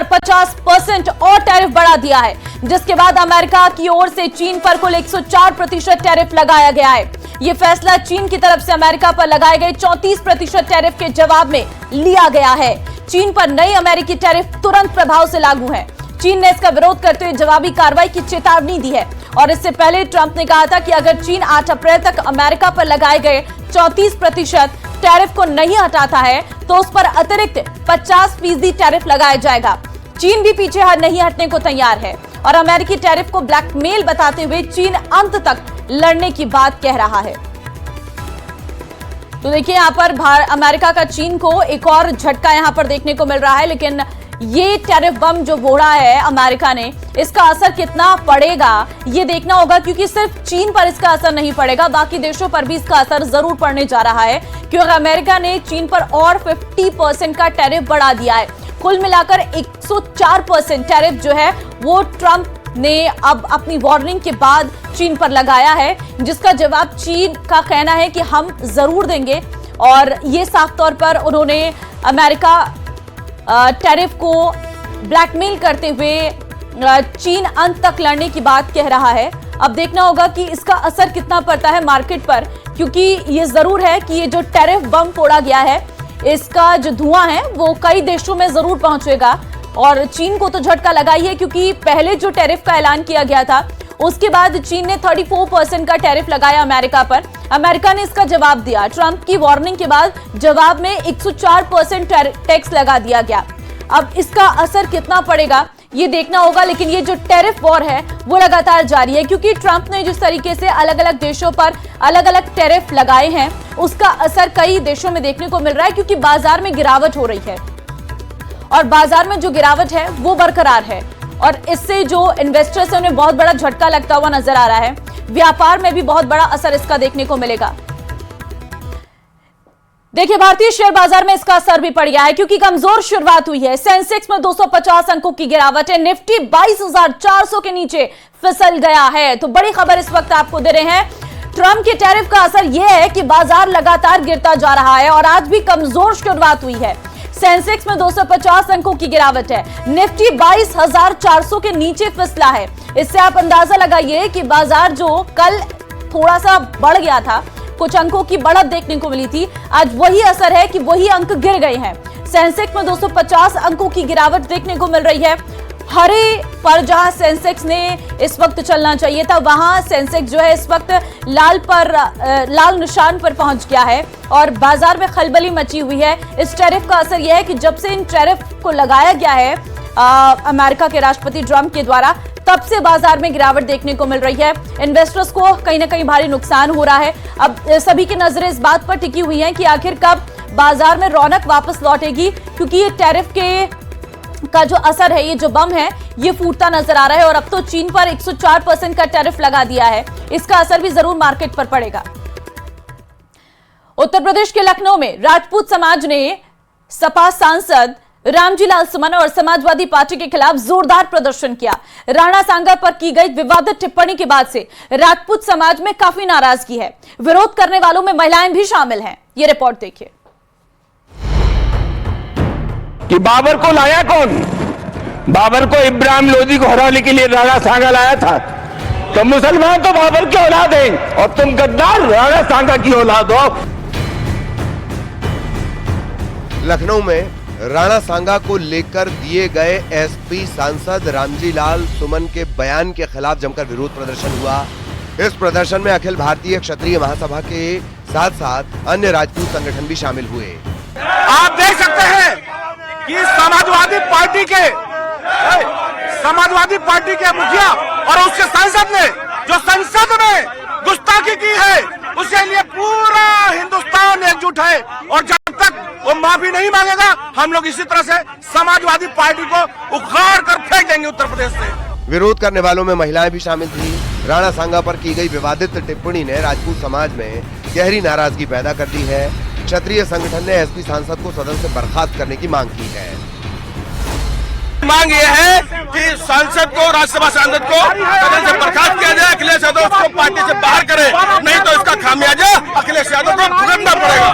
पर 50% और टैरिफ बढ़ा दिया है, जिसके बाद अमेरिका की ओर से चीन पर कुल 104% टैरिफ लगाया गया है। यह फैसला चीन की तरफ से अमेरिका पर लगाए गए 34% टैरिफ के जवाब में लिया गया है। चीन पर नई अमेरिकी टैरिफ तुरंत प्रभाव से लागू है। चीन ने इसका विरोध करते हुए जवाबी कार्रवाई की चेतावनी दी है और इससे पहले ट्रंप ने कहा था कि अगर चीन 8 अप्रैल तक अमेरिका पर लगाए गए 34% टैरिफ को नहीं हटाता है तो उस पर अतिरिक्त 50% टैरिफ लगाया जाएगा। चीन भी पीछे नहीं हटने को तैयार है और अमेरिकी टैरिफ को ब्लैकमेल बताते हुए चीन अंत तक लड़ने की बात कह रहा है। तो देखिए यहां पर अमेरिका का चीन को एक और झटका यहां पर देखने को मिल रहा है, लेकिन ये टैरिफ बम जो फोड़ा है अमेरिका ने, इसका असर कितना पड़ेगा ये देखना होगा, क्योंकि सिर्फ चीन पर इसका असर नहीं पड़ेगा, बाकी देशों पर भी इसका असर जरूर पड़ने जा रहा है, क्योंकि अमेरिका ने चीन पर और 50% का टैरिफ बढ़ा दिया है। कुल मिलाकर 104% टैरिफ जो है वो ट्रंप ने अब अपनी वार्निंग के बाद चीन पर लगाया है, जिसका जवाब चीन का कहना है कि हम जरूर देंगे। और ये साफ तौर पर उन्होंने अमेरिका टैरिफ को ब्लैकमेल करते हुए चीन अंत तक लड़ने की बात कह रहा है। अब देखना होगा कि इसका असर कितना पड़ता है मार्केट पर, क्योंकि ये जरूर है कि ये जो टैरिफ बम फोड़ा गया है इसका जो धुआं है वो कई देशों में जरूर पहुंचेगा और चीन को तो झटका लगा ही है, क्योंकि पहले जो टैरिफ का ऐलान किया गया था उसके बाद चीन ने 34% का टैरिफ लगाया अमेरिका पर। अमेरिका ने इसका जवाब दिया। ट्रंप की वार्निंग के बाद जवाब में 104% टैक्स लगा दिया गया। अब इसका असर कितना पड़ेगा ये देखना होगा, लेकिन ये जो टैरिफ वॉर है वो लगातार जारी है, क्योंकि ट्रंप ने जिस तरीके से अलग अलग देशों पर अलग अलग टैरिफ लगाए हैं उसका असर कई देशों में देखने को मिल रहा है, क्योंकि बाजार में गिरावट हो रही है और बाजार में जो गिरावट है वो बरकरार है और इससे जो इन्वेस्टर्स हैं उन्हें बहुत बड़ा झटका लगता हुआ नजर आ रहा है। व्यापार में भी बहुत बड़ा असर इसका देखने को मिलेगा। देखिए भारतीय शेयर बाजार में इसका असर भी पड़ गया है, क्योंकि कमजोर शुरुआत हुई है। सेंसेक्स में 250 अंकों की गिरावट है। निफ्टी 22,400 के नीचे फिसल गया है। तो बड़ी खबर इस वक्त आपको दे रहे हैं, ट्रंप के टैरिफ का असर यह है कि बाजार लगातार गिरता जा रहा है और आज भी कमजोर शुरुआत हुई है। सेंसेक्स में 250 अंकों की गिरावट है। निफ्टी 22,400 के नीचे फिसला है। इससे आप अंदाजा लगाइए कि बाजार जो कल थोड़ा सा बढ़ गया था, कुछ अंकों की बढ़त देखने को मिली थी, आज वही असर है कि वही अंक गिर गए हैं। सेंसेक्स में 250 अंकों की गिरावट देखने को मिल रही है। हरे पर जहां सेंसेक्स ने इस वक्त चलना चाहिए था, वहां सेंसेक्स जो है इस वक्त लाल निशान पर पहुंच गया है और बाजार में खलबली मची हुई है। इस टैरिफ का असर यह है कि जब से इन टैरिफ को लगाया गया है अमेरिका के राष्ट्रपति ट्रंप के द्वारा, तब से बाजार में गिरावट देखने को मिल रही है। इन्वेस्टर्स को कहीं ना कहीं भारी नुकसान हो रहा है। अब सभी की नजरें इस बात पर टिकी हुई हैं कि आखिर कब बाजार में रौनक वापस लौटेगी, क्योंकि ये टैरिफ का जो असर है, ये जो बम है, ये फूटता नजर आ रहा है और अब तो चीन पर 104% का टैरिफ लगा दिया है। इसका असर भी जरूर मार्केट पर पड़ेगा। उत्तर प्रदेश के लखनऊ में राजपूत समाज ने सपा सांसद रामजी लाल सुमन और समाजवादी पार्टी के खिलाफ जोरदार प्रदर्शन किया। राणा सांगा पर की गई विवादित टिप्पणी के बाद से राजपूत समाज में काफी नाराजगी है। विरोध करने वालों में महिलाएं भी शामिल हैं। ये रिपोर्ट देखिए। कि बाबर को लाया कौन? बाबर को इब्राहिम लोदी को हराने के लिए राणा सांगा लाया था। तो मुसलमान तो बाबर की औलाद हैं और तुम गद्दार राणा सांगा की औलाद हो। लखनऊ में राणा सांगा को लेकर दिए गए एसपी सांसद रामजी लाल सुमन के बयान के खिलाफ जमकर विरोध प्रदर्शन हुआ। इस प्रदर्शन में अखिल भारतीय क्षत्रिय महासभा के साथ साथ अन्य राजपूत संगठन भी शामिल हुए। आप देख सकते हैं कि समाजवादी पार्टी के मुखिया और उसके सांसद ने जो संसद में गुस्ताखी की है, उसके लिए पूरा हिंदुस्तान एकजुट है और जब तक वो माफी नहीं मांगेगा, हम लोग इसी तरह से समाजवादी पार्टी को उखाड़ कर फेंक देंगे उत्तर प्रदेश से। विरोध करने वालों में महिलाएं भी शामिल थी। राणा सांगा पर की गई विवादित टिप्पणी ने राजपूत समाज में गहरी नाराजगी पैदा कर दी है। क्षत्रिय संगठन ने एसपी सांसद को सदन से बर्खास्त करने की मांग की है। मांग ये है कि सांसद को, राज्यसभा सांसद को सदन से बर्खास्त किया जाए, अखिलेश यादव उसको पार्टी से बाहर करे, नहीं तो इसका खामियाजा अखिलेश यादव को भुगतना पड़ेगा।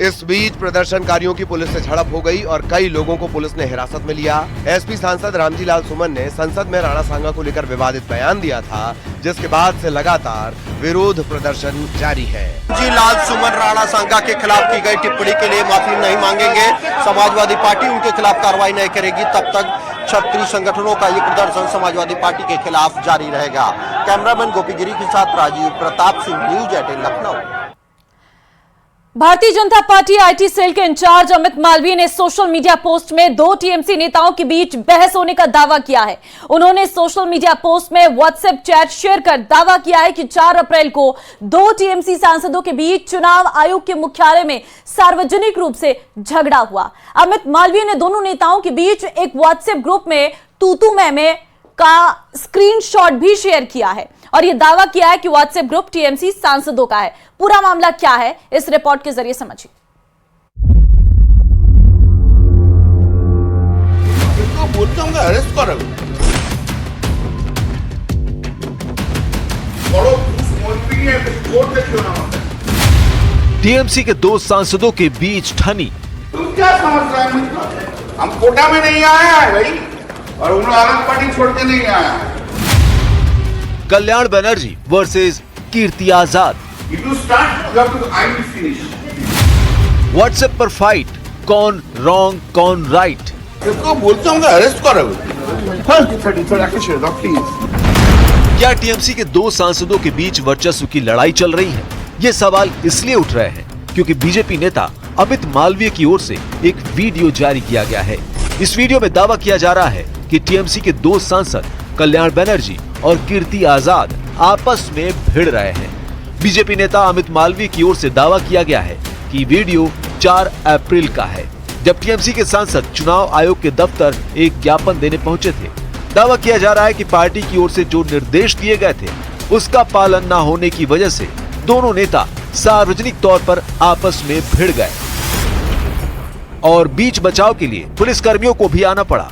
इस बीच प्रदर्शनकारियों की पुलिस से झड़प हो गई और कई लोगों को पुलिस ने हिरासत में लिया। एसपी सांसद रामजी लाल सुमन ने संसद में राणा सांगा को लेकर विवादित बयान दिया था, जिसके बाद से लगातार विरोध प्रदर्शन जारी है। रामजी लाल सुमन राणा सांगा के खिलाफ की गई टिप्पणी के लिए माफी नहीं मांगेंगे। समाजवादी पार्टी उनके खिलाफ कार्रवाई नहीं करेगी, तब तक क्षत्रिय संगठनों का ये प्रदर्शन समाजवादी पार्टी के खिलाफ जारी रहेगा। कैमरामैन गोपी गिरी के साथ Rajiv Pratap Singh, news 18 Lucknow. Bharatiya Janata party IT cell के इंचार्ज अमित मालवीय ने सोशल मीडिया पोस्ट में 2 टीएमसी नेताओं के बीच बहस होने का दावा किया है। उन्होंने सोशल मीडिया पोस्ट में व्हाट्सएप चैट शेयर कर दावा किया है कि 4 अप्रैल को 2 टीएमसी सांसदों के बीच चुनाव आयोग के मुख्यालय में सार्वजनिक रूप से झगड़ा हुआ। अमित मालवीय ने दोनों नेताओं के बीच एक व्हाट्सएप ग्रुप में तू मैं का स्क्रीनशॉट भी शेयर किया है और यह दावा किया है कि व्हाट्सएप ग्रुप टीएमसी सांसदों का है। पूरा मामला क्या है, इस रिपोर्ट के जरिए समझिए। बोलता हूँ अरेस्ट करो। टीएमसी के 2 सांसदों के बीच ठनी। तुम क्या समझ रहे हैं? हम कोटा में नहीं आया है भाई, और उन्होंने अलग पार्टी छोड़ के नहीं आया। कल्याण बनर्जी वर्सेस कीर्ति आजाद। व्हाट्सएप पर फाइट, कौन रॉन्ग कौन राइट। बोलता हूँ अरेस्ट करो। क्या टीएमसी के 2 सांसदों के बीच वर्चस्व की लड़ाई चल रही है? ये सवाल इसलिए उठ रहे हैं क्योंकि बीजेपी नेता अमित मालवीय की ओर से एक वीडियो जारी किया गया है। इस वीडियो में दावा किया जा रहा है कि टीएमसी के 2 सांसद कल्याण बनर्जी और कीर्ति आजाद आपस में भिड़ रहे हैं। बीजेपी नेता अमित मालवीय की ओर से दावा किया गया है कि वीडियो 4 अप्रैल का है, जब टीएमसी के सांसद चुनाव आयोग के दफ्तर एक ज्ञापन देने पहुंचे थे। दावा किया जा रहा है कि पार्टी की ओर से जो निर्देश दिए गए थे उसका पालन न होने की वजह से दोनों नेता सार्वजनिक तौर पर आपस में भिड़ गए और बीच बचाव के लिए पुलिसकर्मियों को भी आना पड़ा।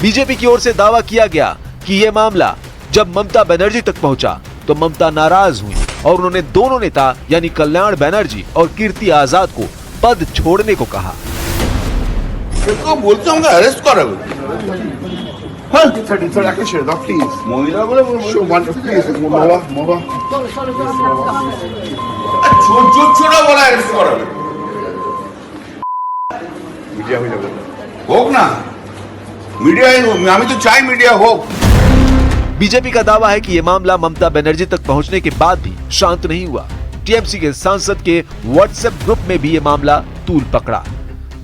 बीजेपी की ओर से दावा किया गया कि यह मामला जब ममता बनर्जी तक पहुंचा तो ममता नाराज हुई और उन्होंने दोनों नेता यानी कल्याण बनर्जी और कीर्ति आजाद को पद छोड़ने को कहा। बोलता हूँ अरेस्ट करो। छोड़ा बोला अरेस्ट करो। मीडिया होक ना, मीडिया हमें तो चाहे मीडिया हो। बीजेपी का दावा है कि यह मामला ममता बनर्जी तक पहुंचने के बाद भी शांत नहीं हुआ। टीएमसी के सांसद के व्हाट्सएप ग्रुप में भी यह मामला तूल पकड़ा।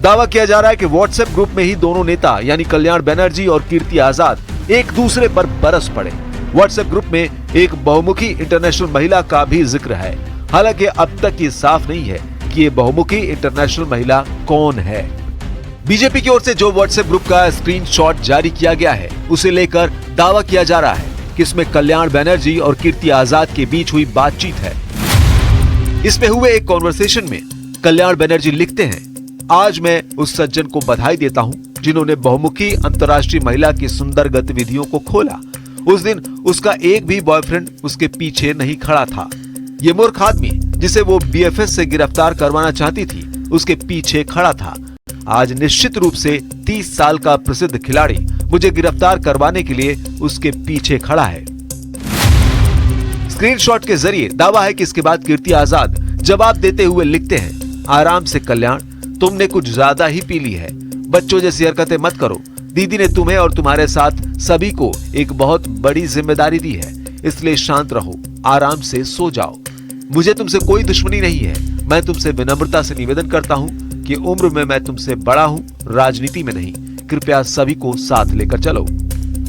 दावा किया जा रहा है कि व्हाट्सएप ग्रुप में ही दोनों नेता यानी कल्याण बनर्जी और कीर्ति आजाद एक दूसरे पर बरस पड़े। व्हाट्सएप ग्रुप में एक बहुमुखी इंटरनेशनल महिला का भी जिक्र है। हालांकि अब तक ये साफ नहीं है कि ये बहुमुखी इंटरनेशनल महिला कौन है। बीजेपी की ओर से जो व्हाट्सएप ग्रुप का स्क्रीनशॉट जारी किया गया है उसे लेकर दावा किया जा रहा है कि इसमें कल्याण बनर्जी और कीर्ति आजाद के बीच हुई बातचीत है। इसमें हुए एक कॉन्वर्सेशन में कल्याण बनर्जी लिखते हैं, आज मैं उस सज्जन को बधाई देता हूं जिन्होंने बहुमुखी अंतर्राष्ट्रीय महिला की सुंदर गतिविधियों को खोला। उस दिन उसका एक भी बॉयफ्रेंड उसके पीछे नहीं खड़ा था। ये मूर्ख आदमी जिसे वो बीएफएस से गिरफ्तार करवाना चाहती थी उसके पीछे खड़ा था। आज निश्चित रूप से 30 साल का प्रसिद्ध खिलाड़ी मुझे गिरफ्तार करवाने के लिए उसके पीछे खड़ा है। स्क्रीनशॉट के जरिए दावा है कि इसके बाद कीर्ति आजाद जवाब देते हुए लिखते हैं, आराम से कल्याण, तुमने कुछ ज्यादा ही पी ली है। बच्चों जैसी हरकतें मत करो। दीदी ने तुम्हें और तुम्हारे साथ सभी को एक बहुत बड़ी जिम्मेदारी दी है, इसलिए शांत रहो, आराम से सो जाओ। मुझे तुमसे कोई दुश्मनी नहीं है। मैं तुमसे विनम्रता से निवेदन करता हूँ कि उम्र में मैं तुमसे बड़ा हूँ, राजनीति में नहीं। कृपया सभी को साथ लेकर चलो।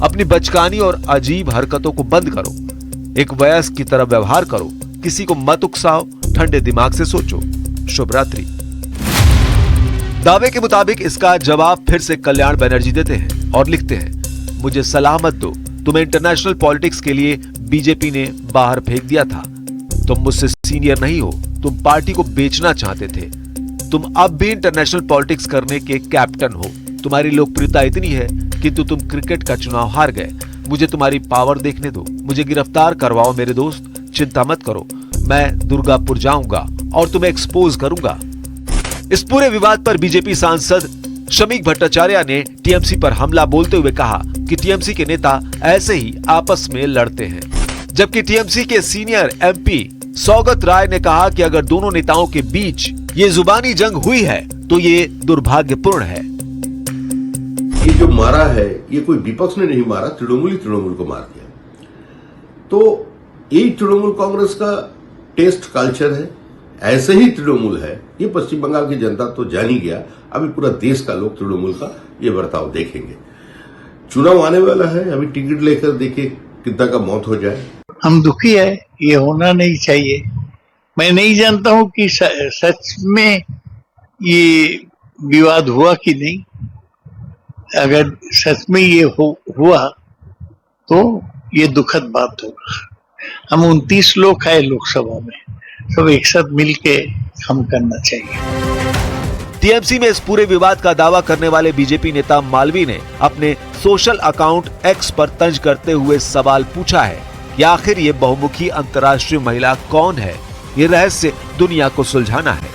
अपनी बचकानी और अजीब हरकतों को बंद करो। एक वयस्क की तरह व्यवहार करो। किसी को मत उकसाओ, ठंडे दिमाग से सोचो। शुभ रात्रि। दावे के मुताबिक इसका जवाब फिर से कल्याण बनर्जी देते हैं और लिखते हैं, मुझे सलाह मत दो। तुम्हें इंटरनेशनल पॉलिटिक्स के लिए बीजेपी ने बाहर फेंक दिया था। तुम मुझसे सीनियर नहीं हो। तुम पार्टी को बेचना चाहते थे। तुम अब भी इंटरनेशनल पॉलिटिक्स करने के कैप्टन हो। तुम्हारी लोकप्रियता इतनी है किंतु तुम क्रिकेट का चुनाव हार गए। मुझे तुम्हारी पावर देखने दो। मुझे गिरफ्तार करवाओ मेरे दोस्त, चिंता मत करो। मैं दुर्गापुर जाऊंगा और तुम्हें एक्सपोज करूंगा। इस पूरे विवाद पर बीजेपी सांसद शमीक भट्टाचार्य ने टीएमसी पर हमला बोलते हुए कहा कि टीएमसी के नेता ऐसे ही आपस में लड़ते हैं, जबकि टीएमसी के सीनियर एमपी सौगत राय ने कहा कि अगर दोनों नेताओं के बीच ये जुबानी जंग हुई है तो ये दुर्भाग्यपूर्ण है। ये जो मारा है ये कोई विपक्ष ने नहीं मारा, तृणमूल को मार दिया। तो यही तृणमूल कांग्रेस का टेस्ट कल्चर है, ऐसे ही तृणमूल है। ये पश्चिम बंगाल की जनता तो जान ही गया, अभी पूरा देश का लोग तृणमूल का ये बर्ताव देखेंगे। चुनाव आने वाला है, अभी टिकट लेकर देखिए कितना का मौत हो जाए। हम दुखी है, ये होना नहीं चाहिए। मैं नहीं जानता हूं कि सच में ये विवाद हुआ कि नहीं। अगर सच में ये हुआ तो ये दुखद बात होगा। हम 29 लोग हैं लोकसभा में, सब एक साथ मिलके काम करना चाहिए। टीएमसी में इस पूरे विवाद का दावा करने वाले बीजेपी नेता मालवी ने अपने सोशल अकाउंट एक्स पर तंज करते हुए सवाल पूछा है कि आखिर ये बहुमुखी अंतर्राष्ट्रीय महिला कौन है। ये रहस्य दुनिया को सुलझाना है।